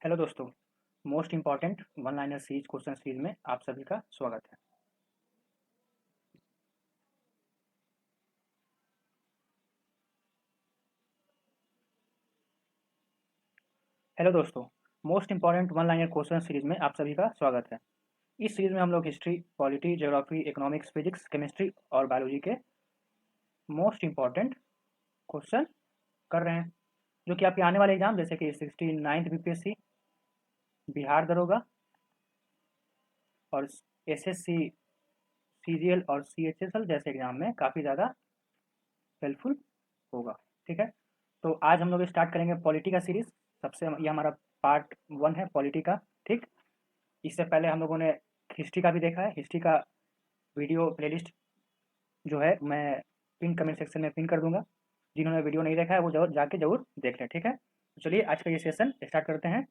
Hello दोस्तों, most important one liner series question series में आप सभी का स्वागत है। हेलो दोस्तों, most important one liner question series में आप सभी का स्वागत है। इस सीरीज में हम लोग history, polity, geography, economics, physics, chemistry और बायोलॉजी के मोस्ट इम्पॉर्टेंट क्वेश्चन कर रहे हैं, जो कि आपके आने वाले एग्जाम जैसे कि 69th बीपीएससी, बिहार दरोगा और एसएससी, सीजीएल और सीएचएसएल जैसे एग्जाम में काफ़ी ज़्यादा हेल्पफुल होगा। ठीक है, तो आज हम लोग स्टार्ट करेंगे पॉलिटी का सीरीज। सबसे ये हमारा पार्ट 1 है पॉलिटी का। ठीक, इससे पहले हम लोगों ने हिस्ट्री का भी देखा है। हिस्ट्री का वीडियो प्लेलिस्ट जो है मैं पिन कमेंट सेक्शन में पिन कर दूंगा। जिन्होंने वीडियो नहीं देखा है वो जरूर जाके जरूर देख लें। ठीक है, तो चलिए आज का ये सेशन स्टार्ट करते हैं।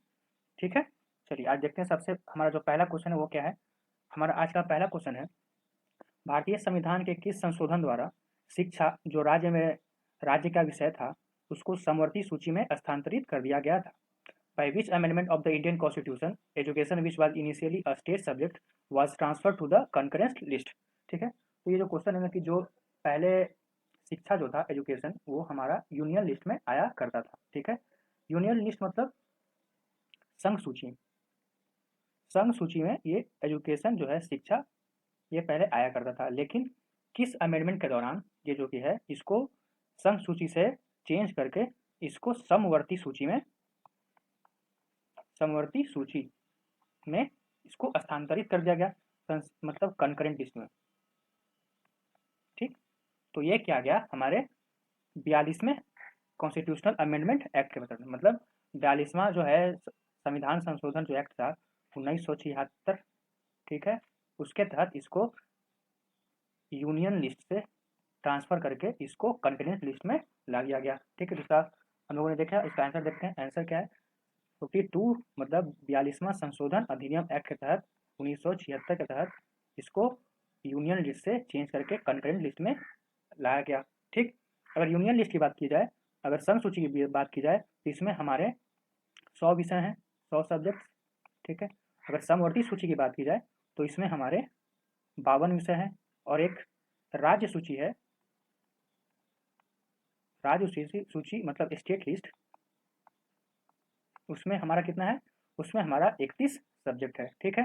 ठीक है, चलिए आज देखते हैं सबसे हमारा जो पहला क्वेश्चन है वो क्या है। हमारा आज का पहला क्वेश्चन है, भारतीय संविधान के किस संशोधन द्वारा शिक्षा जो राज्य का विषय था उसको समवर्ती सूची में स्थानांतरित कर दिया गया था? By which amendment of the Indian Constitution, education which was initially a state subject was transferred to the concurrent list? ठीक है, तो ये जो क्वेश्चन है ना कि जो पहले शिक्षा जो था एजुकेशन वो हमारा यूनियन लिस्ट में आया करता था। ठीक है, यूनियन लिस्ट मतलब संघ सूची। संघ सूची में ये एजुकेशन जो है शिक्षा ये पहले आया करता था, लेकिन किस अमेंडमेंट के दौरान ये जो कि है इसको संघ सूची से चेंज करके इसको समवर्ती सूची में इसको स्थानांतरित कर दिया गया, मतलब कंकरेंट लिस्ट में। ठीक, तो ये क्या गया हमारे 42वें कॉन्स्टिट्यूशनल अमेंडमेंट एक्ट के मतलब 42वां जो है संविधान संशोधन जो एक्ट था 1976। ठीक है, उसके तहत इसको यूनियन लिस्ट से ट्रांसफर करके इसको कंकरेंट लिस्ट में ला दिया गया। ठीक है, दूसरा हम लोगों ने देखा, इसका आंसर देखते हैं। आंसर क्या है? 52 मतलब 42वां संशोधन अधिनियम एक्ट के तहत 1976 के तहत इसको यूनियन लिस्ट से चेंज करके कंकरेंट लिस्ट में लाया गया। ठीक, अगर यूनियन लिस्ट की बात की जाए, अगर संघ सूची की बात की जाए तो इसमें हमारे 100 विषय हैं, 100 सब्जेक्ट। ठीक है, अगर समवर्ती सूची की बात की जाए तो इसमें हमारे 52 विषय हैं और एक राज्य सूची है। राज्य सूची मतलब स्टेट लिस्ट, उसमें हमारा कितना है? उसमें हमारा 31 सब्जेक्ट है। ठीक है,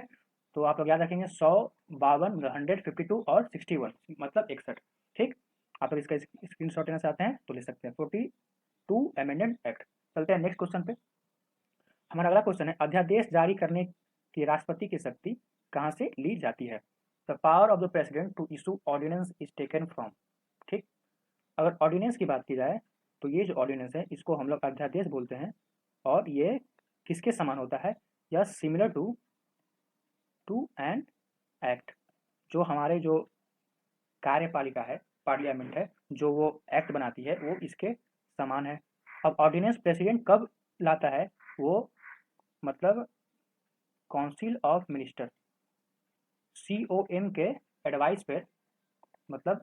तो आप लोग याद रखेंगे 100, 52, 152 और 61 मतलब 61। ठीक, आप लोग इसका स्क्रीन शॉट लेना चाहते हैं तो ले सकते हैं। 42 अमेंडेड एक्ट। चलते हैं नेक्स्ट क्वेश्चन पे। हमारा अगला क्वेश्चन है, अध्यादेश जारी करने की राष्ट्रपति की शक्ति कहाँ से ली जाती है? The power of the president to issue ordinance is taken from. ठीक, अगर ऑर्डिनेंस की बात की जाए तो ये जो ऑर्डिनेंस है इसको हम लोग अध्यादेश बोलते हैं और ये किसके समान होता है? या सिमिलर टू एन एक्ट। जो हमारे जो कार्यपालिका है, पार्लियामेंट है, जो वो एक्ट बनाती है वो इसके समान है। अब ऑर्डिनेंस प्रेसिडेंट कब लाता है? वो मतलब काउंसिल ऑफ मिनिस्टर, COM के एडवाइस पे, मतलब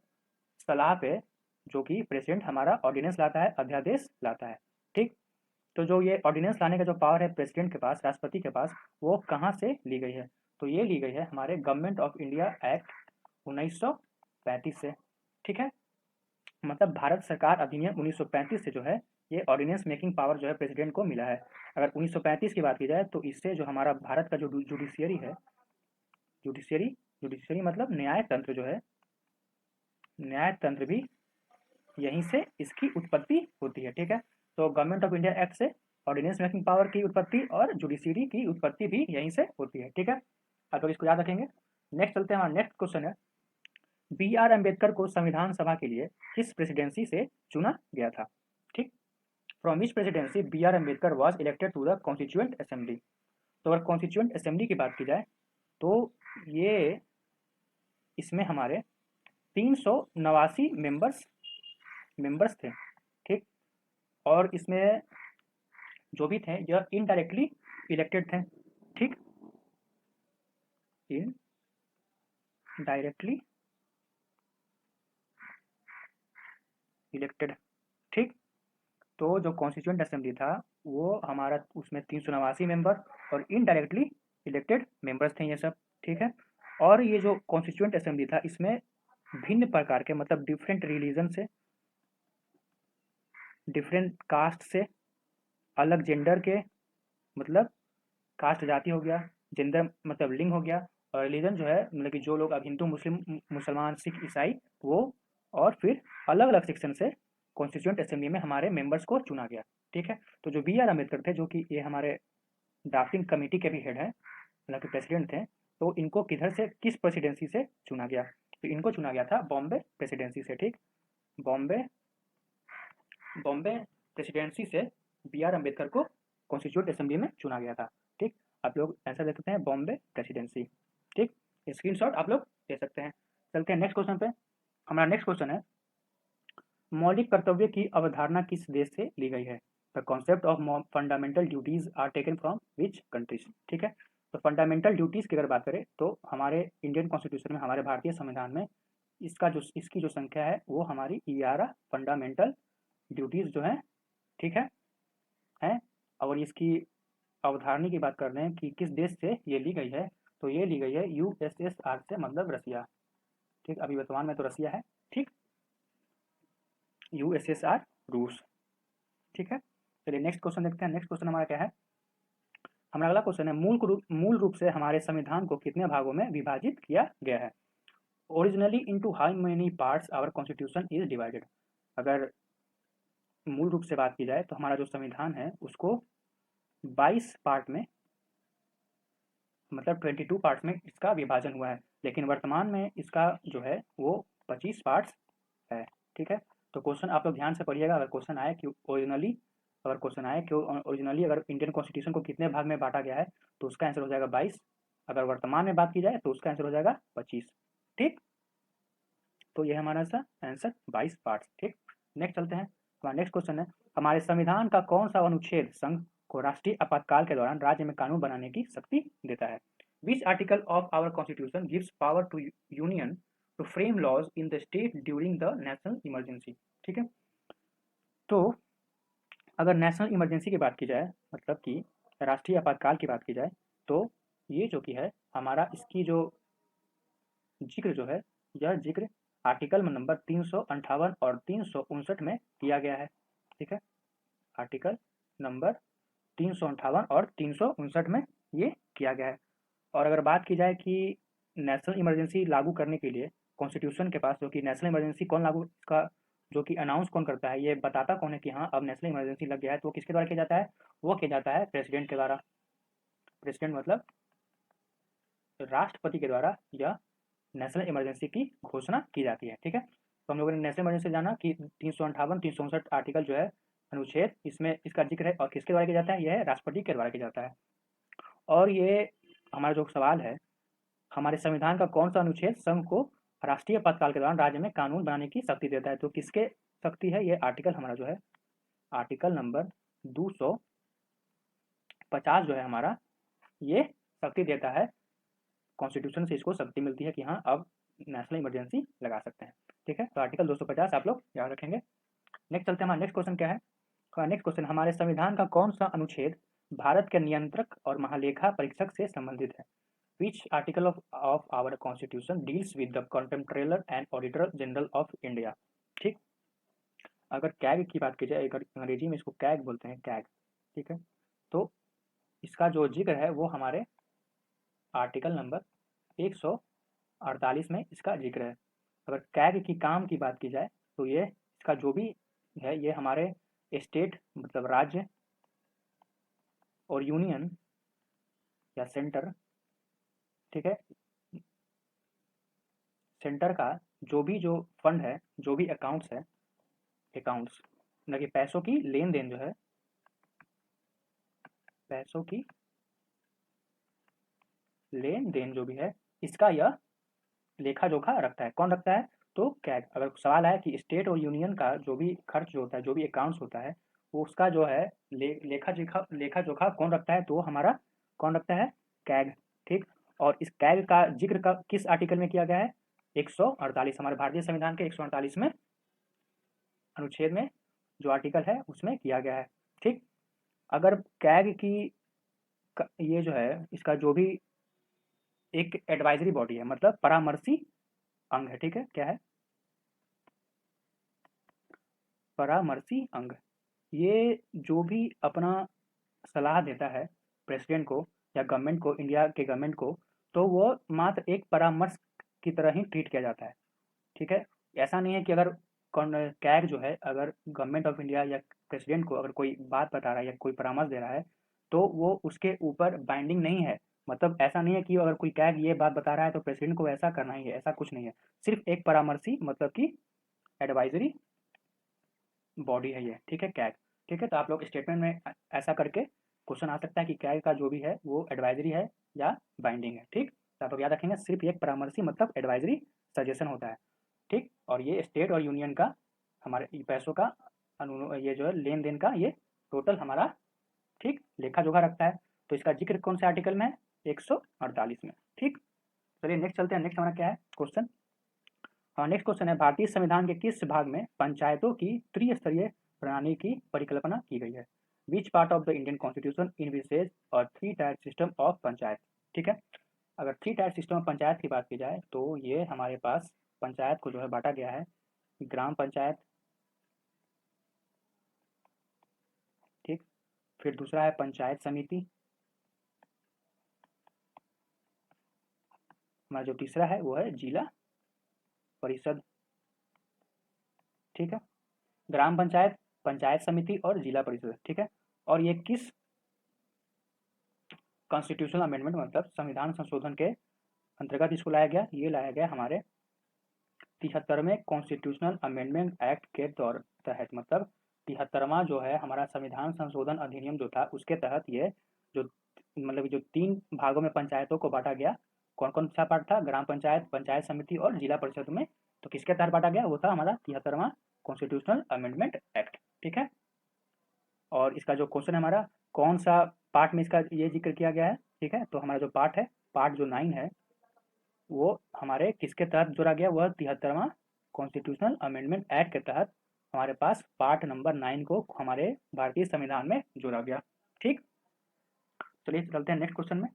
सलाह पे, जो कि प्रेसिडेंट हमारा ऑर्डिनेंस लाता है, अध्यादेश लाता है। ठीक, तो जो ये ऑर्डिनेंस लाने का जो पावर है प्रेसिडेंट के पास, राष्ट्रपति के पास, वो कहाँ से ली गई है? तो ये ली गई है हमारे गवर्नमेंट ऑफ इंडिया एक्ट 1935 से। ठीक है, मतलब भारत सरकार अधिनियम 1935 से जो है ये ऑर्डिनेंस मेकिंग पावर जो है प्रेसिडेंट को मिला है। अगर 1935 की बात की जाए तो इससे जो हमारा भारत का जो जुडिशियरी है, जुडिशियरी मतलब न्याय तंत्र जो है, न्याय तंत्र भी यहीं से इसकी उत्पत्ति होती है। ठीक है, तो गवर्नमेंट ऑफ इंडिया एक्ट से ऑर्डिनेंस मेकिंग पावर की उत्पत्ति और जुडिशियरी की उत्पत्ति भी यहीं से होती है। ठीक है, आप लोग इसको याद रखेंगे। नेक्स्ट चलते हैं, हमारा नेक्स्ट क्वेश्चन है, BR अम्बेडकर को संविधान सभा के लिए किस प्रेसिडेंसी से चुना गया था? ठीक, from which presidency BR Ambedkar was elected to the constituent assembly? तो अगर कॉन्स्टिट्यूएंट असेंबली की बात की जाए तो ये इसमें हमारे 389 मेंबर्स थे। ठीक, और इसमें जो भी थे यह इनडायरेक्टली इलेक्टेड थे। ठीक, इनडायरेक्टली इलेक्टेड। ठीक, तो जो कॉन्स्टिट्यूएंट असेंबली था वो हमारा उसमें 389 मेंबर और इनडायरेक्टली इलेक्टेड मेंबर्स थे ये सब, ठीक है। और ये जो कॉन्स्टिट्यूएंट असेंबली था इसमें भिन्न प्रकार के मतलब डिफरेंट रिलीजन से, डिफरेंट कास्ट से, अलग जेंडर के, मतलब कास्ट जाति हो गया, जेंडर मतलब लिंग हो गया, और रिलीजन जो है मतलब कि जो लोग अब हिंदू मुस्लिम मुसलमान सिख ईसाई वो, और फिर अलग अलग सेक्शन से कॉन्स्टिट्यूएंट असेंबली में हमारे मेंबर्स को चुना गया, ठीक है। तो जो बी आर अम्बेडकर थे जो कि ये हमारे ड्राफ्टिंग कमेटी के भी हेड है, मतलब कि प्रेसिडेंट थे, तो इनको किधर से किस प्रेसिडेंसी से चुना गया, तो इनको चुना गया था बॉम्बे प्रेसिडेंसी से, ठीक। बॉम्बे बॉम्बे प्रेसिडेंसी से बी आर अम्बेडकर को कॉन्स्टिट्यूट असेंबली में चुना गया था, ठीक। आप लोग आंसर दे सकते हैं बॉम्बे प्रेसिडेंसी, ठीक। स्क्रीनशॉट आप लोग दे सकते हैं। चलते हैं नेक्स्ट क्वेश्चन पे। हमारा नेक्स्ट क्वेश्चन है मौलिक कर्तव्य की अवधारणा किस देश से ली गई है। The concept of fundamental duties are taken from which countries, ठीक है। तो फंडामेंटल ड्यूटीज की अगर बात करें तो हमारे इंडियन कॉन्स्टिट्यूशन में, हमारे भारतीय संविधान में इसकी जो संख्या है वो हमारी 11 फंडामेंटल ड्यूटीज जो है, ठीक है। और इसकी अवधारणा की बात कर रहे हैं कि किस देश से ये ली गई है, तो ये ली गई है यूएसएसआर से, मतलब रसिया, ठीक। अभी वर्तमान में तो रसिया है, ठीक। यूएसएसआर रूस, ठीक है। चलिए नेक्स्ट क्वेश्चन देखते हैं। नेक्स्ट क्वेश्चन हमारा क्या है, हमारा अगला क्वेश्चन है मूल रूप से हमारे संविधान को कितने भागों में विभाजित किया गया है। Originally into how many parts our constitution is divided. अगर मूल रूप से बात की जाए तो हमारा जो संविधान है उसको 22 पार्ट में, मतलब 22 पार्ट्स में इसका विभाजन हुआ है, लेकिन वर्तमान में इसका जो है वो 25 पार्ट्स है, ठीक है। तो क्वेश्चन आप लोग ध्यान से पढ़िएगा। अगर क्वेश्चन आए कि ओरिजिनली अगर इंडियन कॉन्स्टिट्यूशन को कितने भाग में बांटा गया है, तो उसका आंसर हो जाएगा 22। अगर वर्तमान में बात की जाए तो उसका आंसर हो जाएगा 25, ठीक। तो ये हमारा सा आंसर 22 पार्ट्स, ठीक। नेक्स्ट चलते हैं। हमारा नेक्स्ट क्वेश्चन है हमारे संविधान का कौन सा अनुच्छेद संघ को राष्ट्रीय आपातकाल के दौरान राज्य में कानून बनाने की शक्ति देता है। Which article of our constitution gives power to union to frame laws in the state during the national emergency, ठीक है। तो अगर नेशनल इमरजेंसी की बात की जाए, मतलब कि राष्ट्रीय आपातकाल की बात की जाए, तो ये जो कि है हमारा इसकी जो जिक्र जो है, यह जिक्र आर्टिकल नंबर 358 और 359 में किया गया है, ठीक है। आर्टिकल नंबर 358 और 359 में ये किया गया है। और अगर बात की जाए कि नेशनल इमरजेंसी लागू करने के लिए कॉन्स्टिट्यूशन के पास, जो कि नेशनल इमरजेंसी कौन लागू का जो कि अनाउंस कौन करता है, ये बताता कौन है कि हाँ अब नेशनल इमरजेंसी लग गया है, तो किसके द्वारा किया जाता है, वो किया जाता है प्रेसिडेंट के द्वारा। प्रेसिडेंट मतलब राष्ट्रपति के द्वारा यह नेशनल इमरजेंसी की घोषणा की जाती है, ठीक है। तो हम लोगों ने नेशनल इमरजेंसी जाना कि 358 359 आर्टिकल जो है अनुच्छेद, इसमें इसका जिक्र है और किसके द्वारा किया जाता है, यह है राष्ट्रपति के द्वारा किया जाता है। और ये हमारा जो सवाल है, हमारे संविधान का कौन सा अनुच्छेद संघ को राष्ट्रीय आपातकाल के दौरान राज्य में कानून बनाने की शक्ति देता है, तो किसके शक्ति है, ये आर्टिकल हमारा जो है आर्टिकल नंबर 250 जो है हमारा, ये शक्ति देता है। कॉन्स्टिट्यूशन से इसको शक्ति मिलती है कि हाँ अब नेशनल इमरजेंसी लगा सकते हैं, ठीक है। तो आर्टिकल 250 आप लोग याद रखेंगे। नेक्स्ट चलते हैं। हमारा नेक्स्ट क्वेश्चन क्या है, नेक्स्ट क्वेश्चन हमारे संविधान का कौन सा अनुच्छेद भारत के नियंत्रक और महालेखा परीक्षक से संबंधित है। Which article of our constitution deals with the controller and auditor general of India, ठीक। अगर कैग की बात की जाए, अंग्रेजी में इसको कैग बोलते हैं, कैग, ठीक है। तो इसका जो जिक्र है वो हमारे आर्टिकल नंबर 148 में इसका जिक्र है। अगर कैग की काम की बात की जाए तो ये इसका जो भी है, ये हमारे स्टेट मतलब राज्य और यूनियन या सेंटर, ठीक है, सेंटर का जो फंड है, जो भी अकाउंट्स है, अकाउंट्स न कि पैसों की लेन देन जो है, पैसों की लेन देन जो भी है, इसका यह लेखा जोखा रखता है। कौन रखता है, तो कैग। अगर सवाल आया कि स्टेट और यूनियन का जो भी खर्च जो होता है, जो भी अकाउंट्स होता है, वो उसका जो है लेखा जोखा कौन रखता है, तो हमारा कौन रखता है, कैग, ठीक। और इस कैग का जिक्र का किस आर्टिकल में किया गया है, 148, हमारे भारतीय संविधान के 148 में अनुच्छेद में जो आर्टिकल है उसमें किया गया है, ठीक। अगर कैग की ये जो है इसका जो भी एक एडवाइजरी बॉडी है, मतलब परामर्शी अंग है, ठीक है, क्या है, परामर्शी अंग। ये जो भी अपना सलाह देता है प्रेसिडेंट को या गवर्नमेंट को, इंडिया के गवर्नमेंट को, तो वो मात्र एक परामर्श की तरह ही ट्रीट किया जाता है, ठीक है। ऐसा नहीं है कि अगर कौन कैग जो है अगर गवर्नमेंट ऑफ इंडिया या प्रेसिडेंट को अगर कोई बात बता रहा है या कोई परामर्श दे रहा है तो वो उसके ऊपर बाइंडिंग नहीं है। मतलब ऐसा नहीं है कि अगर कोई कैग ये बात बता रहा है तो प्रेसिडेंट को ऐसा करना ही है, ऐसा कुछ नहीं है। सिर्फ एक परामर्शी मतलब कि एडवाइजरी बॉडी है ये, ठीक है, कैग। ठीक है, तो आप लोग स्टेटमेंट में ऐसा करके क्वेश्चन आ सकता है कि कैग का जो भी है वो एडवाइजरी है या बाइंडिंग है, ठीक। तो आप लोग याद रखेंगे सिर्फ एक परामर्शी मतलब एडवाइजरी सजेशन होता है, ठीक। और ये स्टेट और यूनियन का हमारे पैसों का ये जो है लेन देन का ये टोटल हमारा, ठीक, लेखा जोखा रखता है। तो इसका जिक्र कौन से आर्टिकल में है, 148 में, ठीक। चलिए नेक्स्ट चलते हैं। नेक्स्ट हमारा क्या है क्वेश्चन। हाँ, नेक्स्ट क्वेश्चन है भारतीय संविधान के किस भाग में पंचायतों की त्रिस्तरीय प्रणाली की परिकल्पना की गई है। Which part of the Indian constitution in विशेष और three tier system of panchayat, ठीक है। अगर three tier system of panchayat की बात की जाए तो ये हमारे पास पंचायत को जो है बांटा गया है ग्राम पंचायत, ठीक। फिर दूसरा है पंचायत समिति, हमारा जो तीसरा है वो है जिला परिषद, ठीक है। ग्राम पंचायत, पंचायत समिति और जिला परिषद, ठीक है। और ये किस कॉन्स्टिट्यूशनल अमेंडमेंट मतलब संविधान संशोधन के अंतर्गत इसको लाया गया, ये लाया गया हमारे 73वें कॉन्स्टिट्यूशनल अमेंडमेंट एक्ट के तौर तहत। मतलब 73वां जो है हमारा संविधान संशोधन अधिनियम जो था उसके तहत ये जो मतलब जो तीन भागों में पंचायतों को बांटा गया, कौन कौन सा पार्ट था, ग्राम पंचायत, पंचायत समिति और जिला परिषद में, तो किसके तहत बांटा गया, वो था हमारा 73वां कॉन्स्टिट्यूशनल अमेंडमेंट एक्ट, ठीक है। और इसका जो क्वेश्चन है हमारा कौन सा पार्ट में इसका ये जिक्र किया गया है, ठीक है, तो हमारा जो पार्ट है, पार्ट जो 9 है वो हमारे किसके तहत जोड़ा गया, वह 73वां कॉन्स्टिट्यूशनल अमेंडमेंट एक्ट के तहत हमारे पास पार्ट नंबर 9 को हमारे भारतीय संविधान में जोड़ा गया, ठीक। चलिए चलते हैं नेक्स्ट क्वेश्चन में।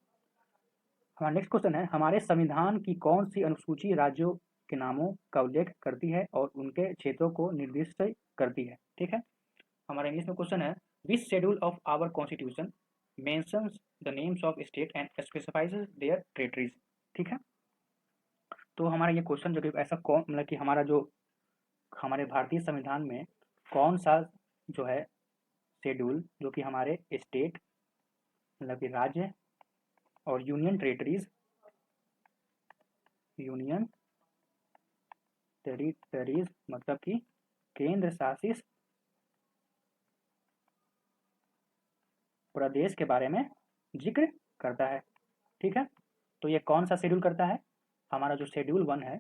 हमारा नेक्स्ट क्वेश्चन है हमारे संविधान की कौन सी अनुसूची राज्यों के नामों का उल्लेख करती है और उनके क्षेत्रों को निर्दिष्ट करती है, ठीक है। हमारा इंग्लिश में क्वेश्चन है which schedule of our constitution mentions the names of state and specifies their territories, ठीक है। तो हमारा ये क्वेश्चन जो कि ऐसा कौन मतलब कि हमारा जो हमारे भारतीय संविधान में कौन सा जो है शेड्यूल जो कि हमारे स्टेट मतलब कि राज्य और यूनियन टेरिटरीज, यूनियन टेरिटरीज मतलब कि केंद्र शासित प्रदेश के बारे में जिक्र करता है, ठीक है। तो ये कौन सा शेड्यूल करता है, हमारा जो शेड्यूल 1 है,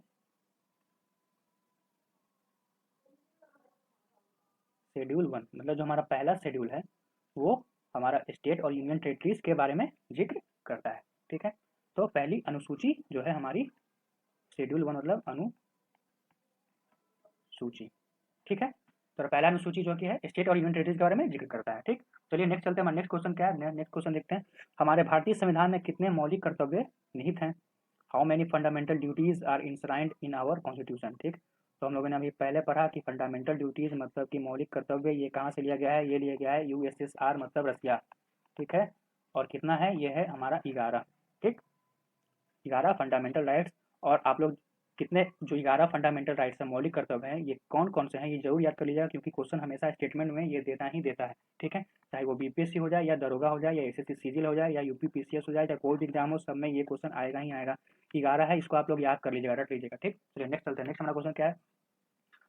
शेड्यूल 1 मतलब जो हमारा पहला शेड्यूल है वो हमारा स्टेट और यूनियन टेरिटरीज के बारे में जिक्र करता है, ठीक है। तो पहली अनुसूची जो है हमारी शेड्यूल 1 मतलब अनुसूची, ठीक है। तो पहला अनुसूची जो कि है स्टेट और यूनियन टेरिटरीज के बारे में जिक्र करता है, ठीक। चलिए नेक्स्ट चलते हैं। हमारा नेक्स्ट क्वेश्चन क्या है, नेक्स्ट क्वेश्चन देखते हैं। हमारे भारतीय संविधान में कितने मौलिक कर्तव्य निहित हैं, how many fundamental duties are enshrined in our constitution, ठीक। तो हम लोगों ने अभी पहले पढ़ा कि फंडामेंटल ड्यूटीज मतलब कि मौलिक कर्तव्य ये कहाँ से लिया गया है, ये लिया गया है यूएसएसआर मतलब रसिया, ठीक है। और कितना है, ये है हमारा 11, ठीक, 11 फंडामेंटल राइट्स। और आप लोग कितने जो 11 फंडामेंटल राइट्स हैं मौलिक कर्तव्य हैं ये कौन कौन से हैं ये जरूर याद कर लीजिएगा क्योंकि क्वेश्चन हमेशा स्टेटमेंट में ये देता ही देता है, ठीक है। चाहे वो बीपीएससी हो जाए या दरोगा हो जाए या एसएससी सीजीएल हो जाए या यूपी पीसीएस हो जाए या कोई भी एग्जाम हो, सब में ये क्वेश्चन आएगा ही आएगा। 11 है, इसको आप लोग याद कर लीजिएगा, रट लीजिएगा, ठीक। चलिए नेक्स्ट चलते हैं। नेक्स्ट हमारा क्वेश्चन क्या है,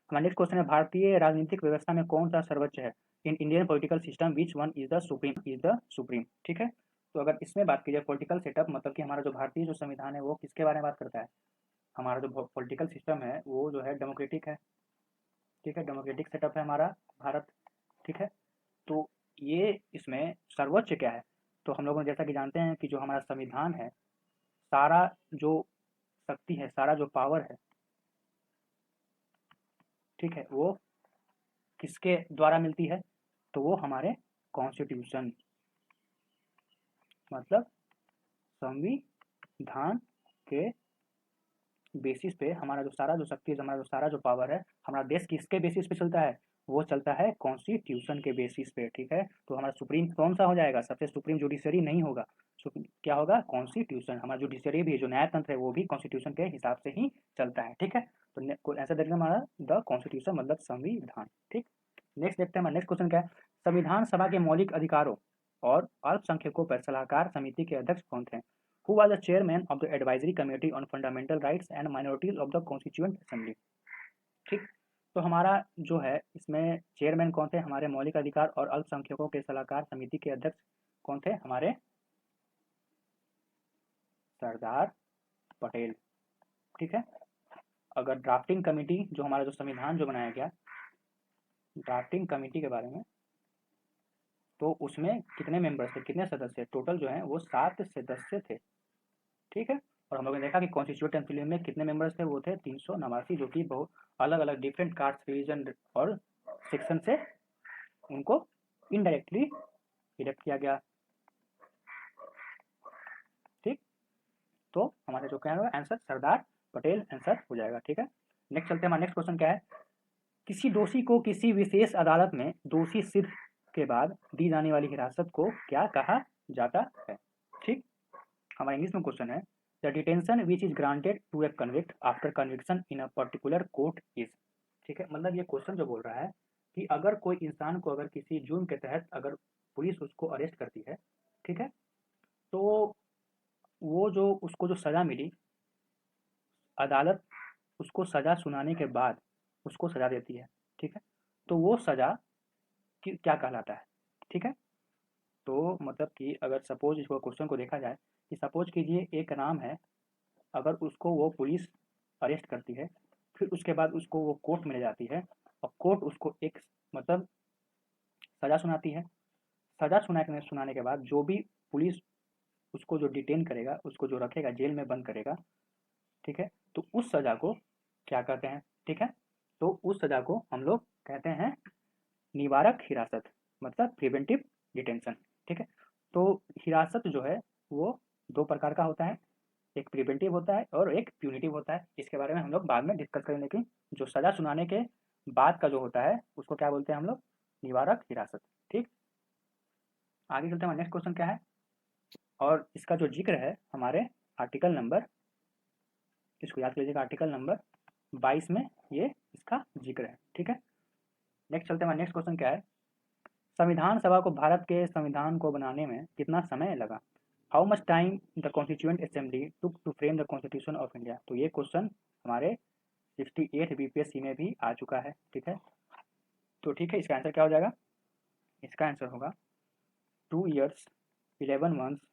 हमारा नेक्स्ट क्वेश्चन है भारतीय राजनीतिक व्यवस्था में कौन सा सर्वोच्च है, in Indian political system which one is the supreme, ठीक है। तो अगर इसमें बात की जाए पॉलिटिकल सेटअप मतलब कि हमारा जो भारतीय जो संविधान है वो किसके बारे में बात करता है, हमारा जो पॉलिटिकल सिस्टम है वो जो है डेमोक्रेटिक है, ठीक है, डेमोक्रेटिक सेटअप है हमारा भारत, ठीक है। तो ये इसमें सर्वोच्च क्या है, तो हम लोग जैसा कि जानते हैं कि जो हमारा संविधान है सारा जो शक्ति है, सारा जो पावर है, ठीक है, वो किसके द्वारा मिलती है, तो वो हमारे कॉन्स्टिट्यूशन मतलब संविधान के बेसिस पे हमारा जो सारा जो शक्ति, हमारा जो सारा जो पावर है, हमारा देश किसके बेसिस पे चलता है, वो चलता है कॉन्स्टिट्यूशन के बेसिस पे। ठीक है, तो हमारा सुप्रीम कौन सा हो जाएगा, सबसे सुप्रीम जुडिशरी नहीं होगा, क्या होगा, कॉन्स्टिट्यूशन। हमारा जुडिशरी भी, जो न्यायतंत्र है, वो भी कॉन्स्टिट्यूशन के हिसाब से ही चलता है। ठीक है, तो ऐसा देखना हमारा द कॉन्स्टिट्यूशन मतलब संविधान। ठीक, नेक्स्ट देखते हैं हमारा नेक्स्ट क्वेश्चन क्या है। संविधान सभा के मौलिक अधिकारों और अल्पसंख्यकों पर सलाहकार समिति के अध्यक्ष कौन थे। Who was the chairman of the advisory committee on fundamental rights and minorities of the constituent assembly। ठीक, तो हमारा जो है इसमें चेयरमैन कौन थे, हमारे मौलिक अधिकार और अल्पसंख्यकों के सलाहकार समिति के अध्यक्ष कौन थे, हमारे सरदार पटेल। ठीक है, अगर ड्राफ्टिंग कमेटी जो हमारा जो संविधान जो बनाया गया, ड्राफ्टिंग कमेटी के बारे में, तो उसमें कितने मेंबर्स थे, कितने सदस्य, टोटल जो है वो 7 सदस्य थे। ठीक है, और हम लोगों ने देखा कि कॉन्स्टिट्यूएंट असेंबली में कितने मेंबर्स थे, वो थे 389, जो कि बहुत अलग अलग डिफरेंट कास्ट, रिलीजन और सेक्शन से उनको इनडायरेक्टली इलेक्ट किया गया। ठीक, तो हमारे जो क्या होगा आंसर सरदार पटेल आंसर हो जाएगा। ठीक है, नेक्स्ट चलते हैं, हमारा नेक्स्ट क्वेश्चन क्या है। किसी दोषी को किसी विशेष अदालत में दोषी सिद्ध के बाद दी जाने वाली हिरासत को क्या कहा जाता है। ठीक, हमारा इंग्लिश में क्वेश्चन है, the detention which is granted to a convict after conviction in a particular court is. ठीक है, मतलब ये क्वेश्चन जो बोल रहा है कि अगर कोई इंसान को अगर किसी जुर्म के तहत अगर पुलिस उसको अरेस्ट करती है, ठीक है, तो वो जो उसको जो सज़ा मिली, अदालत उसको सज़ा सुनाने के बाद उसको सज़ा देती है। ठीक है, तो वो सज़ा क्या कहलाता है। ठीक है, तो मतलब कि अगर सपोज इसको क्वेश्चन को देखा जाए कि सपोज कीजिए एक नाम है, अगर उसको वो पुलिस अरेस्ट करती है, फिर उसके बाद उसको वो कोर्ट में ले जाती है और कोर्ट उसको एक मतलब सज़ा सुनाती है। सज़ा सुनाने के बाद जो भी पुलिस उसको जो डिटेन करेगा, उसको जो रखेगा, जेल में बंद करेगा, ठीक है, तो उस सज़ा को क्या कहते हैं। ठीक है, तो उस सज़ा को हम लोग कहते हैं निवारक हिरासत मतलब प्रिवेंटिव डिटेंशन। ठीक है, तो हिरासत जो है वो 2 प्रकार का होता है, एक प्रिवेंटिव होता है और एक प्यूनिटिव होता है। इसके बारे में हम लोग बाद में डिस्कस करेंगे, लेकिन जो सज़ा सुनाने के बाद का जो होता है उसको क्या बोलते हैं हम लोग, निवारक हिरासत। ठीक, आगे चलते हैं, नेक्स्ट क्वेश्चन क्या है, और इसका जो जिक्र है हमारे आर्टिकल नंबर, इसको याद कर लीजिएगा, आर्टिकल नंबर 22 में ये इसका जिक्र है। ठीक है, नेक्स्ट चलते हैं, नेक्स्ट क्वेश्चन क्या है, संविधान सभा को भारत के संविधान को बनाने में कितना समय लगा। How much time the constituent assembly took to frame the constitution of India. तो ये क्वेश्चन हमारे 68 बीपीएससी में भी आ चुका है। ठीक है, तो ठीक है, इसका आंसर क्या हो जाएगा, इसका आंसर होगा 2 ईयर्स 11 मंथ्स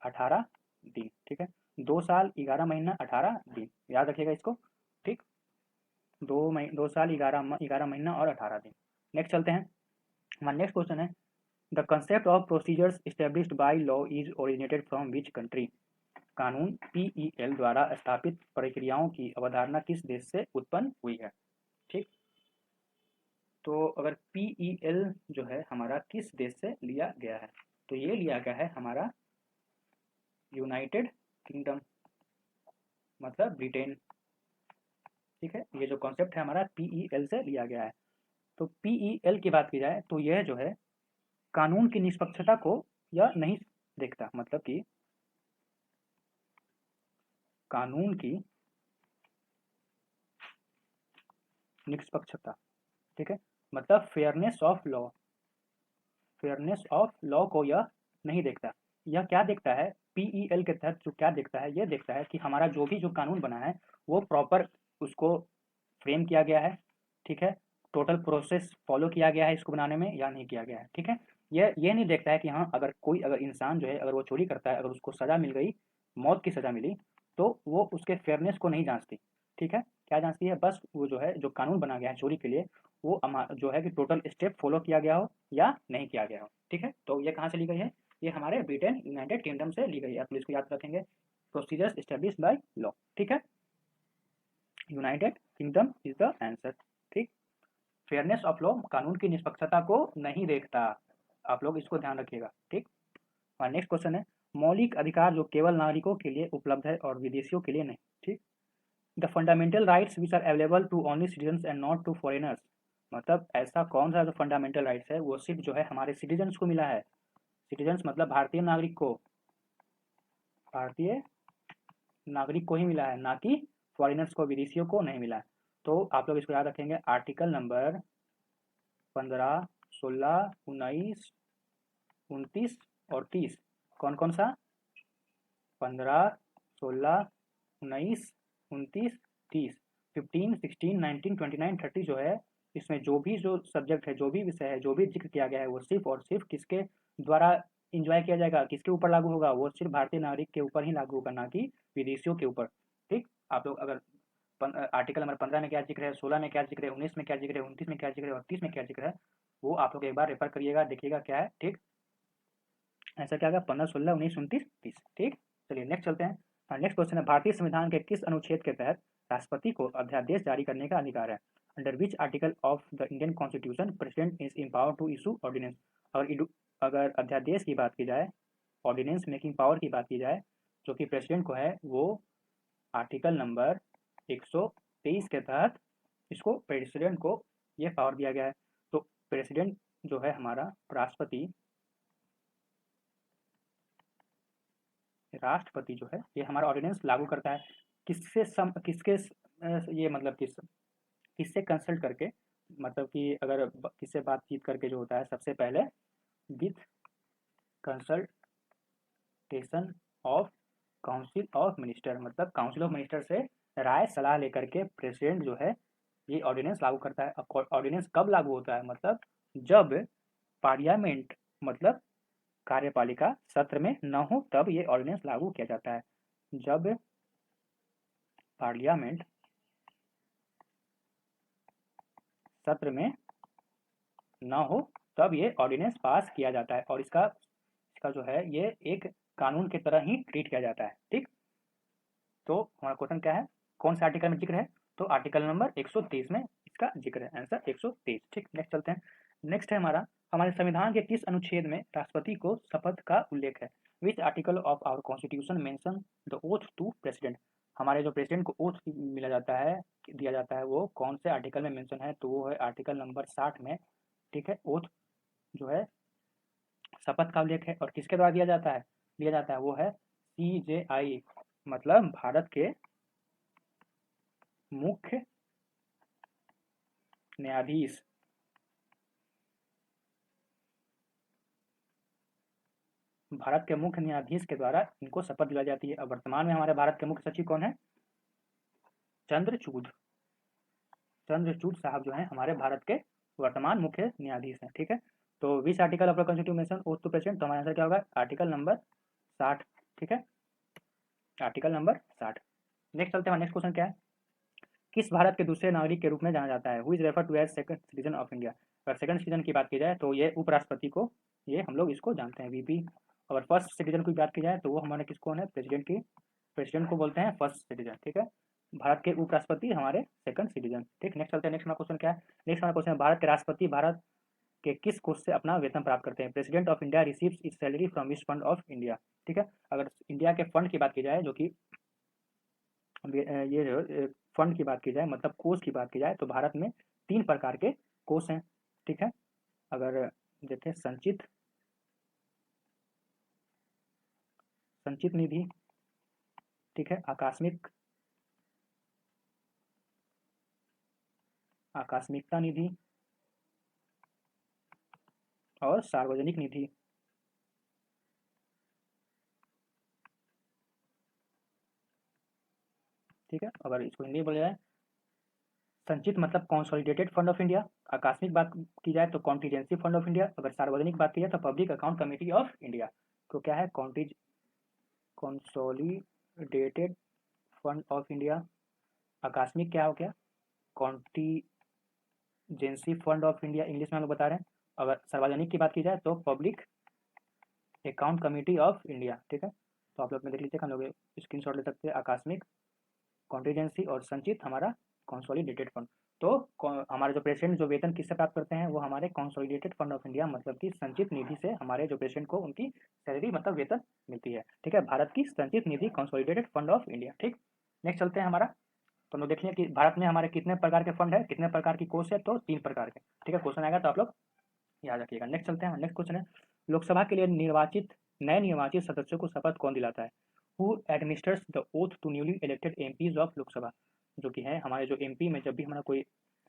18 दिन। ठीक है, 2 साल 11 महीना 18 दिन, याद रखिएगा इसको। ठीक, 2 साल 11 महीना और 18 दिन। नेक्स्ट चलते हैं, हमारा नेक्स्ट क्वेश्चन है, the concept of procedures established by law is originated from which country. कानून पीईएल द्वारा स्थापित प्रक्रियाओं की अवधारणा किस देश से उत्पन्न हुई है। ठीक, तो अगर पीईएल जो है हमारा किस देश से लिया गया है, तो ये लिया गया है हमारा यूनाइटेड किंगडम मतलब ब्रिटेन। ठीक है, ये जो कॉन्सेप्ट है हमारा पीईएल से लिया गया है। तो पीईएल की बात की जाए तो यह जो है कानून की निष्पक्षता को यह नहीं देखता, मतलब कि कानून की निष्पक्षता। ठीक है, मतलब fairness of law, fairness of law को यह नहीं देखता। यह क्या देखता है, पीईएल के तहत जो क्या देखता है, यह देखता है कि हमारा जो भी जो कानून बना है वो प्रॉपर उसको फ्रेम किया गया है। ठीक है, टोटल प्रोसेस फॉलो किया गया है इसको बनाने में या नहीं किया गया है। ठीक है, ये नहीं देखता है कि हाँ अगर कोई अगर इंसान जो है अगर वो चोरी करता है, अगर उसको सज़ा मिल गई, मौत की सज़ा मिली, तो वो उसके फेयरनेस को नहीं जांचती। ठीक है, क्या जांचती है, बस वो जो है जो कानून बना गया है चोरी के लिए, वो जो है कि टोटल स्टेप फॉलो किया गया हो या नहीं किया गया हो। ठीक है, तो ये कहाँ से ली गई है, ये हमारे ब्रिटेन यूनाइटेड किंगडम से ली गई है, आप इसको याद रखेंगे, प्रोसीजर्स एस्टेब्लिश्ड बाय लॉ। ठीक है, United kingdom is the answer. ठीक, फेयरनेस ऑफ लॉ कानून की निष्पक्षता को नहीं देखता। आप लोग इसको ध्यान रखिएगा, ठीक। और नेक्स्ट क्वेश्चन है, मौलिक अधिकार जो केवल नागरिकों के लिए उपलब्ध है और विदेशियों के लिए नहीं, ठीक। The fundamental rights which are available to only citizens and not to foreigners, मतलब ऐसा कौन सा जो फंडामेंटल राइट्स है वो सिर्फ जो है हमारे सिटीजन्स को मिला है। सिटीजन्स मतलब भारतीय नागरिक को, भारतीय नागरिक को ही मिला है, ना कि फॉरेनर्स को, विदेशियों को नहीं मिला है। तो आप लोग इसको याद रखेंगे, आर्टिकल नंबर 15, 16, 19, 29 और 30। कौन कौन सा? 15, 16, 19, 29, 30, 15, 16, 19, 29, 30 जो है, इसमें जो भी जो सब्जेक्ट है, जो भी विषय है, जो भी जिक्र किया गया है, वो सिर्फ और सिर्फ किसके द्वारा इंजॉय किया जाएगा, किसके ऊपर लागू होगा? वो सिर्फ भारतीय नागरिक के ऊपर ही लागू होगा, ना कि विदेशियों के ऊपर, ठीक। आप लोग अगर आर्टिकल नंबर 15 में क्या जिक्र है, 16 में क्या जिक्र है, 19 में क्या जिक्र है, 29 में क्या जिक्र है और 30 में क्या जिक्र है, वो आप लोग एक बार रेफर करिएगा, देखिएगा क्या है, ठीक। ऐसा क्या होगा? 15, 16, 19, 29, 30, ठीक। चलिए नेक्स्ट चलते हैं। नेक्स्ट क्वेश्चन है, भारतीय संविधान के किस अनुच्छेद के तहत राष्ट्रपति को अध्यादेश जारी करने का अधिकार है? Under which article of the Indian constitution president is empowered to issue ordinance? अगर अध्यादेश की बात की जाए, ऑर्डिनेंस मेकिंग पावर की बात की जाए, जो कि प्रेसिडेंट को है, वो आर्टिकल नंबर 123 के तहत इसको प्रेसिडेंट को ये पावर दिया गया है। तो प्रेसिडेंट जो है हमारा, राष्ट्रपति जो है, ये हमारा ऑर्डिनेंस लागू करता है। किसके ये मतलब किससे कंसल्ट करके, मतलब कि अगर किससे बातचीत करके जो होता है, सबसे पहले with consultation of council of minister, मतलब काउंसिल ऑफ मिनिस्टर से राय सलाह लेकर के प्रेसिडेंट जो है ये ऑर्डिनेंस लागू करता है। ऑर्डिनेंस कब लागू होता है? मतलब जब पार्लियामेंट, मतलब कार्यपालिका सत्र में न हो, तब ये ऑर्डिनेंस लागू किया जाता है। जब पार्लियामेंट सत्र में न हो, तब ये ऑर्डिनेंस पास किया जाता है, और इसका जो है ये एक कानून की तरह ही ट्रीट किया जाता है, ठीक। तो हमारा क्वेश्चन क्या है, कौन से आर्टिकल में जिक्र है? तो आर्टिकल नंबर 123 में इसका जिक्र है, आंसर 123, ठीक। नेक्स्ट चलते हैं। नेक्स्ट है हमारे संविधान के किस अनुच्छेद में राष्ट्रपति को शपथ का उल्लेख है? Which article of our constitution mention the oath to president? हमारे जो प्रेसिडेंट को ओथ मिला जाता है, दिया जाता है, वो कौन से आर्टिकल में मेंशन है? तो वो है आर्टिकल नंबर 60 में, ठीक है। ओथ जो है शपथ का उल्लेख है, और किसके द्वारा दिया जाता है वो है CJI, मतलब भारत के मुख्य न्यायाधीश, भारत के मुख्य न्यायाधीश के द्वारा इनको शपथ दिलाई जाती है। और वर्तमान में हमारे भारत के मुख्य सचिव कौन है? चंद्रचूड़ साहब जो हैं हमारे भारत के वर्तमान मुख्य न्यायाधीश हैं, ठीक है। तो which article of the constitution oath to president? तो हमारा आंसर क्या होगा? आर्टिकल नंबर 60, ठीक है, आर्टिकल नंबर 60। नेक्स्ट चलते हैं, नेक्स्ट क्वेश्चन क्या है, किस भारत के दूसरे नागरिक के रूप में जाना जाता है? Who is refer to as second citizen of India? अगर सेकंड सिटीजन की बात की जाए तो ये उपराष्ट्रपति को, ये हम लोग इसको जानते हैं, VP। अगर फर्स्ट सिटीजन की बात की जाए तो वो हमारे किसको है? प्रेसिडेंट को बोलते हैं फर्स्ट सिटीजन, ठीक है। भारत के उपराष्ट्रपति हमारे सेकंड सिटीजन, ठीक। नेक्स्ट चलते हैं, नेक्स्ट हमारा क्वेश्चन क्या है? नेक्स्ट हमारा क्वेश्चन है, भारत के राष्ट्रपति भारत के किस कोष से अपना वेतन प्राप्त करते हैं? President of India receives is salary from which fund of India? ठीक है, अगर इंडिया के फंड की बात की जाए, जो कि ये जो फंड की बात की जाए, मतलब कोष की बात की जाए, तो भारत में 3 प्रकार के कोष हैं, ठीक है। अगर देखें, संचित निधि, ठीक है, आकस्मिकता निधि और सार्वजनिक निधि, ठीक है। अगर इसको हिंदी में बोला जाए, संचित मतलब कॉन्सोलिडेटेड फंड ऑफ इंडिया, आकस्मिक बात की जाए तो कॉन्टीजेंसी फंड ऑफ इंडिया, अगर सार्वजनिक बात की जाए तो public account committee of India. तो क्या है? Consolidated fund of India. आकस्मिक क्या हो गया? Contingency fund of India, English में हम लोग बता रहे हैं। अगर सार्वजनिक की बात की जाए तो public account committee of India, ठीक है। तो आप लोग में देख लीजिए, हम लोग स्क्रीन शॉट ले सकते हैं। आकस्मिक, कॉन्टीजेंसी और संचित हमारा कंसोलिडेटेड फंड। तो हमारे जो प्रेसिडेंट जो वेतन किससे प्राप्त करते हैं, वो हमारे कंसोलिडेटेड फंड ऑफ इंडिया मतलब कि संचित निधि से हमारे जो प्रेसिडेंट को उनकी सैलरी मतलब वेतन मिलती है। ठीक है, भारत की संचित निधि कंसोलिडेटेड फंड ऑफ इंडिया। ठीक, नेक्स्ट चलते हैं हमारा। तो हम लोग देख लें कि भारत में हमारे कितने प्रकार के फंड है, कितने प्रकार की कोष है, तो 3 प्रकार के। ठीक है, क्वेश्चन आएगा तो आप लोग याद रखिएगा। नेक्स्ट चलते हैं, नेक्स्ट क्वेश्चन है, लोकसभा के लिए नए निर्वाचित सदस्यों को शपथ कौन दिलाता है? Who administers the oath to newly elected MPs of Lok Sabha? जो कि है हमारे जो एमपी में जब भी हमारा कोई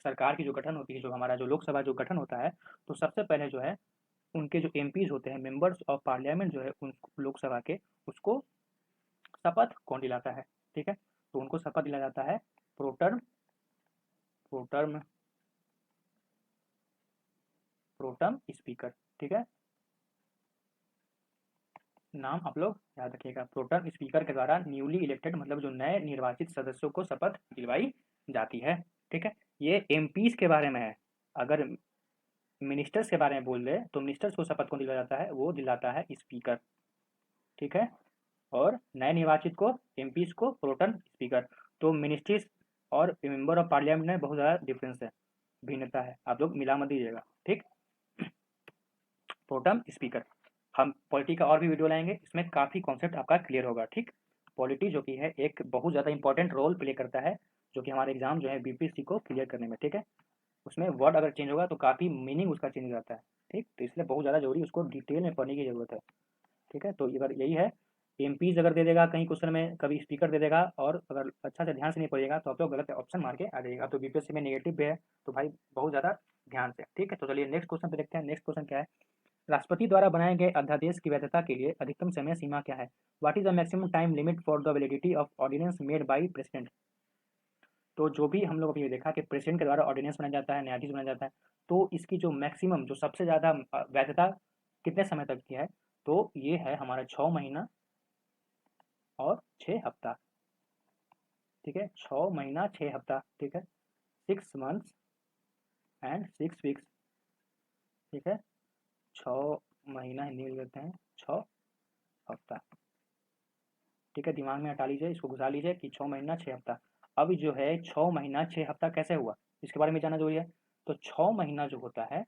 सरकार की जो गठन होती है, जो हमारा जो लोकसभा जो गठन होता है, तो सबसे पहले जो है उनके जो एमपीज होते हैं, मेंबर्स ऑफ पार्लियामेंट जो है उन लोकसभा के, उसको शपथ कौन दिलाता है? ठीक है, तो उनको शपथ दिलाया जाता है प्रोटर्म प्रोटर्म प्रोटर्म स्पीकर। ठीक है, नाम आप लोग याद रखिएगा। प्रोटर्म स्पीकर के द्वारा न्यूली इलेक्टेड मतलब जो नए निर्वाचित सदस्यों को शपथ दिलवाई जाती है। ठीक है, ये एमपीज के बारे में है। अगर मिनिस्टर्स के बारे में बोल रहे तो मिनिस्टर्स को शपथ कौन दिलाया जाता है? वो दिलाता है स्पीकर। ठीक है, और नए निर्वाचित को एमपीज को प्रोटर्म स्पीकर। तो मिनिस्ट्रीज और मेंबर ऑफ पार्लियामेंट में बहुत ज़्यादा डिफरेंस है, भिन्नता है, आप लोग मिला मत दीजिएगा। ठीक, प्रोटर्म स्पीकर। हम पॉलिटी का और भी वीडियो लाएंगे, इसमें काफ़ी कॉन्सेप्ट आपका क्लियर होगा। ठीक, पॉलिटी जो कि है एक बहुत ज़्यादा इंपॉर्टेंट रोल प्ले करता है, जो कि हमारे एग्जाम जो है बीपीएससी को क्लियर करने में। ठीक है, उसमें वर्ड अगर चेंज होगा तो काफ़ी मीनिंग उसका चेंज हो जाता है। ठीक, तो इसलिए बहुत ज़्यादा जरूरी उसको डिटेल में पढ़ने की ज़रूरत है। ठीक है, तो अगर यही है, एमपीज अगर दे देगा कहीं क्वेश्चन में, कभी स्पीकर दे देगा, और अगर अच्छा से ध्यान से नहीं पढ़िएगा तो आप लोग गलत ऑप्शन मार के आ जाइएगा। तो बीपीएससी में नेगेटिव भी है, तो भाई बहुत ज़्यादा ध्यान से। ठीक है, तो चलिए नेक्स्ट क्वेश्चन पे देखते हैं। नेक्स्ट क्वेश्चन क्या है, राष्ट्रपति द्वारा बनाए गए अध्यादेश की वैधता के लिए अधिकतम समय सीमा क्या है? What is the maximum time limit for the validity of ordinance made by president? तो जो भी हम लोग अभी देखा कि प्रेसिडेंट के द्वारा ऑर्डिनेंस बनाया जाता है, न्यायाधीश बनाया जाता है, तो इसकी जो मैक्सिमम जो सबसे ज़्यादा वैधता कितने समय तक की है? तो ये है हमारा 6 महीना और 6 हफ्ता। ठीक है, 6 महीना 6 हफ्ता। ठीक है, 6 मंथ्स एंड 6 वीक्स। ठीक है, 6 महीना हिंदी में कहते हैं 6 हफ्ता। ठीक है, दिमाग में हटा लीजिए, इसको घुसा लीजिए कि 6 महीना 6 हफ्ता। अब जो है 6 महीना 6 हफ्ता कैसे हुआ, इसके बारे में जानना जरूरी है। तो 6 महीना जो होता है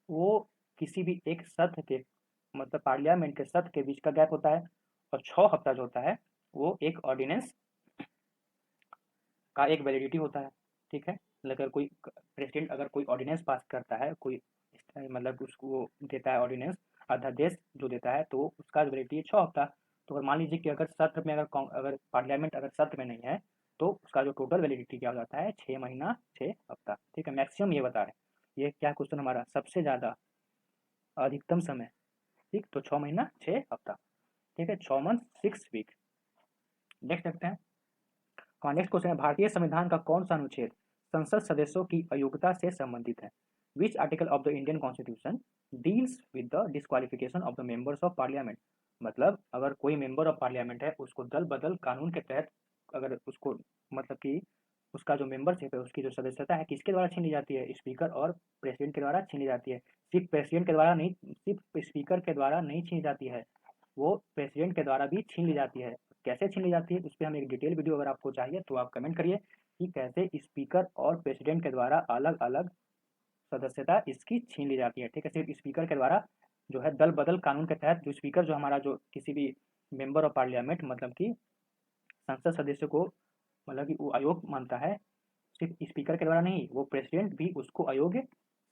वो किसी भी एक सत्र के मतलब पार्लियामेंट के सत्र के बीच का गैप होता है, और 6 हफ्ता जो होता है वो एक ऑर्डिनेंस का एक वैलिडिटी होता है। ठीक है, अगर कोई प्रेसिडेंट अगर कोई ऑर्डिनेंस पास करता है, कोई मतलब उसको देता है ऑर्डिनेंस, अध्यादेश जो देता है, तो उसका वैलिडिटी है 6 हफ्ता। तो अगर मान लीजिए कि अगर सत्र में अगर पार्लियामेंट अगर सत्र में नहीं है, तो उसका जो टोटल वैलिडिटी क्या हो जाता है? 6 महीना 6 हफ्ता। ठीक है, मैक्सिमम ये बता रहे हैं। ये क्या क्वेश्चन हमारा सबसे ज़्यादा अधिकतम समय? ठीक, तो 6 महीना 6 हफ्ता। ठीक है, 6 मंथ 6 वीक। नेक्स्ट देखते हैं। हाँ, नेक्स्ट क्वेश्चन है, भारतीय संविधान का कौन सा अनुच्छेद संसद सदस्यों की अयोग्यता से संबंधित है? Which article of the Indian constitution deals with the disqualification of the members of parliament? मतलब अगर कोई मेंबर ऑफ पार्लियामेंट है, उसको दल बदल कानून के तहत अगर उसको मतलब कि उसका जो मेंबरशिप है, उसकी जो सदस्यता है, किसके द्वारा छीन ली जाती है? स्पीकर और प्रेसिडेंट के द्वारा छीन ली जाती है। सिर्फ प्रेसिडेंट के द्वारा नहीं, सिर्फ स्पीकर के द्वारा नहीं छीनी जाती है, वो प्रेसिडेंट के द्वारा भी छीन ली जाती है। कैसे छीन ली जाती है, उस पर हम एक डिटेल वीडियो अगर आपको चाहिए तो आप कमेंट करिए कि कैसे स्पीकर और प्रेसिडेंट के द्वारा अलग अलग सदस्यता इसकी छीन ली जाती है। ठीक है, सिर्फ स्पीकर के द्वारा जो है दल बदल कानून के तहत जो स्पीकर जो हमारा जो किसी भी मेंबर ऑफ पार्लियामेंट मतलब कि संसद सदस्य को मतलब कि वो अयोग्य मानता है, सिर्फ स्पीकर के द्वारा नहीं, वो प्रेसिडेंट भी उसको अयोग्य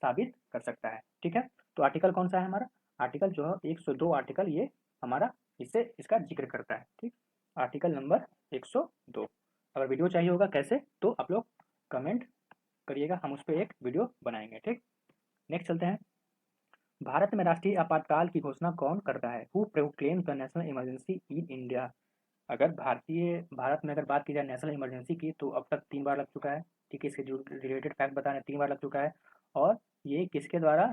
साबित कर सकता है। ठीक है, तो आर्टिकल कौन सा है हमारा? आर्टिकल जो है 102 आर्टिकल, ये हमारा इससे इसका जिक्र करता है। ठीक, आर्टिकल नंबर 102। अगर वीडियो चाहिए होगा कैसे, तो आप लोग कमेंट करिएगा, हम उस पर एक वीडियो बनाएंगे। ठीक, नेक्स्ट चलते हैं। भारत में राष्ट्रीय आपातकाल की घोषणा कौन करता है? Who proclaims the national emergency in India? अगर भारत में अगर बात की जाए नेशनल इमरजेंसी की, तो अब तक 3 बार लग चुका है। ठीक है, इसके जो रिलेटेड फैक्ट बताने 3 बार लग चुका है। और ये किसके द्वारा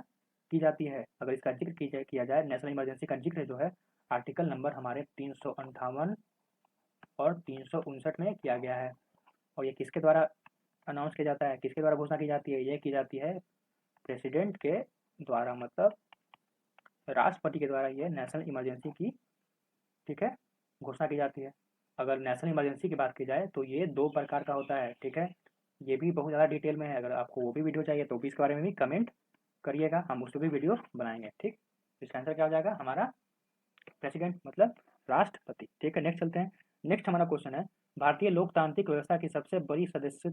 की जाती है? अगर इसका जिक्र किया जाए नेशनल इमरजेंसी का जिक्र जो है आर्टिकल नंबर हमारे 358 और 359 में किया गया है। और ये किसके द्वारा अनाउंस किया जाता है, किसके द्वारा घोषणा की जाती है? ये की जाती है प्रेसिडेंट के द्वारा, मतलब राष्ट्रपति के द्वारा ये नेशनल इमरजेंसी की, ठीक है, घोषणा की जाती है। अगर नेशनल इमरजेंसी की बात की जाए तो ये 2 प्रकार का होता है। ठीक है, ये भी बहुत ज़्यादा डिटेल में है, अगर आपको वो भी वीडियो चाहिए तो भी इसके बारे में भी कमेंट करिएगा, हम उस पर भी वीडियो बनाएंगे। ठीक, इसका आंसर क्या हो जाएगा हमारा प्रेसिडेंट मतलब राष्ट्रपति। ठीक है, नेक्स्ट चलते हैं। नेक्स्ट हमारा क्वेश्चन है, भारतीय लोकतांत्रिक व्यवस्था की सबसे बड़ी सदस्य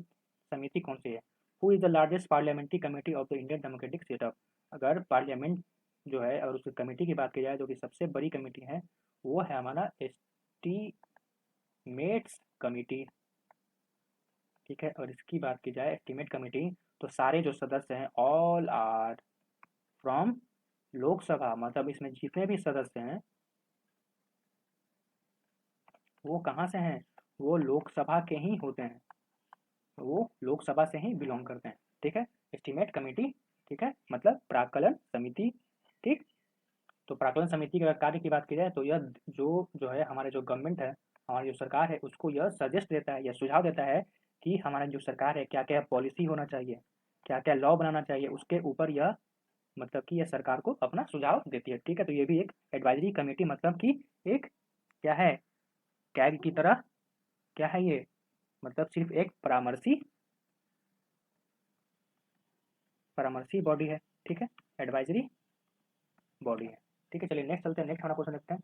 समिति कौन सी है? Who is the largest parliamentary committee of the Indian democratic setup? अगर पार्लियामेंट जो है और उस कमेटी की बात की जाए, जो कि सबसे बड़ी कमेटी है, वो है हमारा एस्टीमेट्स कमेटी। ठीक है, और इसकी बात की जाए एस्टीमेट कमेटी, तो सारे जो सदस्य हैं ऑल आर फ्रॉम लोकसभा, मतलब इसमें जितने भी सदस्य हैं वो कहाँ से हैं? वो लोकसभा के ही होते हैं, वो लोकसभा से ही बिलोंग करते हैं। ठीक है, एस्टीमेट कमेटी, ठीक है, मतलब प्राक्कलन समिति। ठीक, तो प्राक्कलन समिति के अगर कार्य की बात की जाए तो यह जो है हमारे जो गवर्नमेंट है, हमारी जो सरकार है, उसको यह सजेस्ट देता है या सुझाव देता है कि हमारी जो सरकार है क्या क्या पॉलिसी होना चाहिए, क्या क्या लॉ बनाना चाहिए, उसके ऊपर यह मतलब कि यह सरकार को अपना सुझाव देती है। ठीक है, तो ये भी एक एडवाइजरी कमेटी मतलब कि एक क्या है, कैग की तरह क्या है ये, मतलब सिर्फ एक परामर्शी बॉडी है। ठीक है, एडवाइजरी बॉडी है। ठीक है, चलिए नेक्स्ट चलते हैं, नेक्स्ट हमारा क्वेश्चन देखते हैं।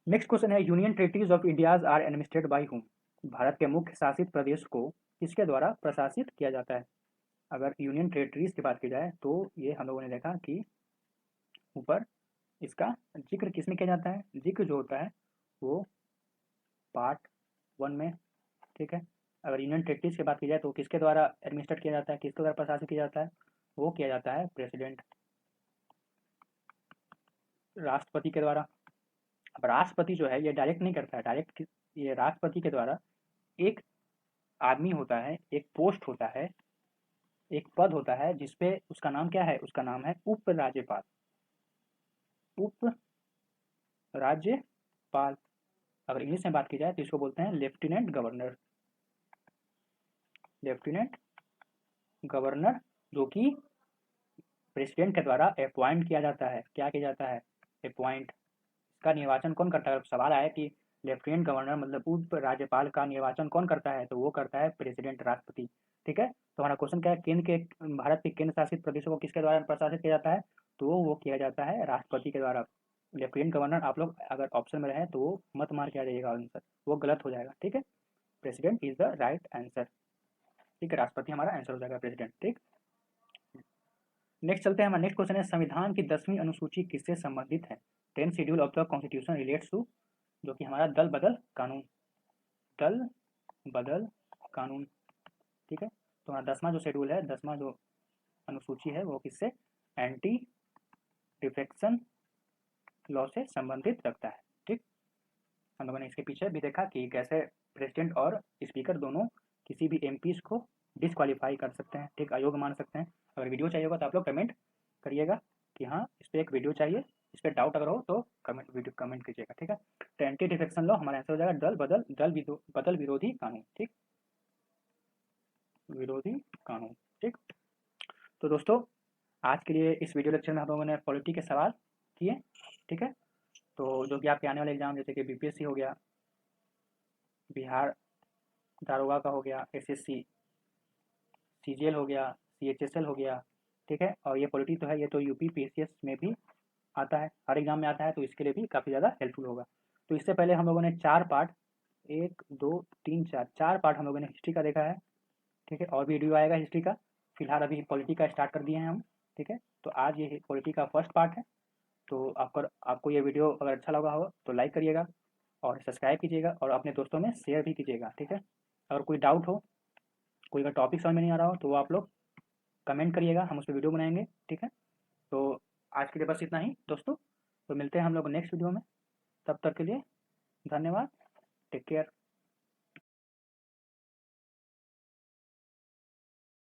नेक्स्ट क्वेश्चन है, union territories of India's are administered by whom? Bharat के मुख्य शासित प्रदेश को किसके द्वारा प्रशासित किया जाता है? अगर यूनियन टेरिटरीज की बात की जाए तो ये हम लोगों ने देखा कि ऊपर इसका जिक्र किसमें किया जाता है, जिक्र जो होता है वो पार्ट 1 में। ठीक है, अगर यूनियन टेरिटरीज की बात की जाए तो किसके द्वारा एडमिनिस्ट्रेट किया जाता है, किसके द्वारा प्रशासित किया जाता है? वो किया जाता है प्रेसिडेंट, राष्ट्रपति के द्वारा। अब राष्ट्रपति जो है ये डायरेक्ट नहीं करता है, डायरेक्ट ये राष्ट्रपति के द्वारा एक आदमी होता है, एक पोस्ट होता है, एक पद होता है जिसपे उसका नाम क्या है, उसका नाम है उप राज्यपाल। उप राज्यपाल, अगर इंग्लिश में बात की जाए तो इसको बोलते हैं लेफ्टिनेंट गवर्नर। लेफ्टिनेंट गवर्नर जो कि प्रेसिडेंट के द्वारा अपॉइंट किया जाता है। क्या किया जाता है? अपॉइंट। का निर्वाचन कौन करता है? सवाल आया कि लेफ्टिनेंट गवर्नर मतलब उप राज्यपाल का निर्वाचन कौन करता है, तो वो करता है प्रेसिडेंट, राष्ट्रपति। ठीक है, तो हमारा क्वेश्चन क्या है, केंद्र के भारत के केंद्र शासित प्रदेशों को किसके द्वारा प्रशासित किया जाता है? तो वो किया जाता है राष्ट्रपति के द्वारा। लेफ्टिनेंट गवर्नर आप लोग अगर ऑप्शन में रहे तो वो मत मार के आ जाइएगा आंसर, वो गलत हो जाएगा। ठीक है, president is the right answer. ठीक है, राष्ट्रपति हमारा आंसर हो जाएगा प्रेसिडेंट। ठीक, नेक्स्ट चलते हैं। हमारा नेक्स्ट क्वेश्चन है, संविधान की 10वीं अनुसूची किससे संबंधित है? 10th schedule of the constitution relates to, जो कि हमारा दल बदल कानून, दल बदल कानून। ठीक है, तो हमारा 10वां जो शेड्यूल है, 10वां जो अनुसूची है वो किससे, एंटी डिफेक्शन लॉ से संबंधित रखता है। ठीक, हम लोगों ने इसके पीछे भी देखा कि कैसे प्रेसिडेंट और स्पीकर दोनों किसी भी एमपीज को डिसक्वालीफाई कर सकते हैं, ठीक, अयोग्य मान सकते हैं। अगर वीडियो चाहिए होगा तो आप लोग कमेंट करिएगा कि हाँ इस पर एक वीडियो चाहिए, इस पर डाउट अगर हो तो कमेंट कीजिएगा। ठीक है, तो एंटी डिफेक्शन लॉ हमारा आंसर हो जाएगा बदल विरोधी कानून। ठीक, विरोधी कानून। ठीक, तो दोस्तों आज के लिए इस वीडियो लेक्चर में हम लोगों ने पॉलिटी के सवाल किए। ठीक है, तो जो कि आपके आने वाले एग्जाम जैसे कि बीपीएससी हो गया, बिहार दारोगा का हो गया, एसएससी सीजीएल हो गया, सीएचएसएल हो गया। ठीक है, और ये पॉलिटी तो है, ये तो यूपी पीसीएस में भी आता है, हर एग्जाम में आता है, तो इसके लिए भी काफ़ी ज़्यादा हेल्पफुल होगा। तो इससे पहले हम लोगों ने 4 पार्ट, 1 2 3 4 पार्ट हम लोगों ने हिस्ट्री का देखा है। ठीक है, और भी वीडियो आएगा हिस्ट्री का, फिलहाल अभी पॉलिटी का स्टार्ट कर दिए हैं हम। ठीक है, तो आज ये पॉलिटी का फर्स्ट पार्ट है। तो आपको ये वीडियो अगर अच्छा लगा हो तो लाइक करिएगा और सब्सक्राइब कीजिएगा और अपने दोस्तों में शेयर भी कीजिएगा। ठीक है, अगर कोई डाउट हो, कोई अगर टॉपिक समझ में नहीं आ रहा हो तो वो आप लोग कमेंट करिएगा, हम उस पर वीडियो बनाएंगे। ठीक है, तो आज के लिए बस इतना ही दोस्तों, तो मिलते हैं हम लोग नेक्स्ट वीडियो में। तब तक के लिए धन्यवाद, टेक केयर।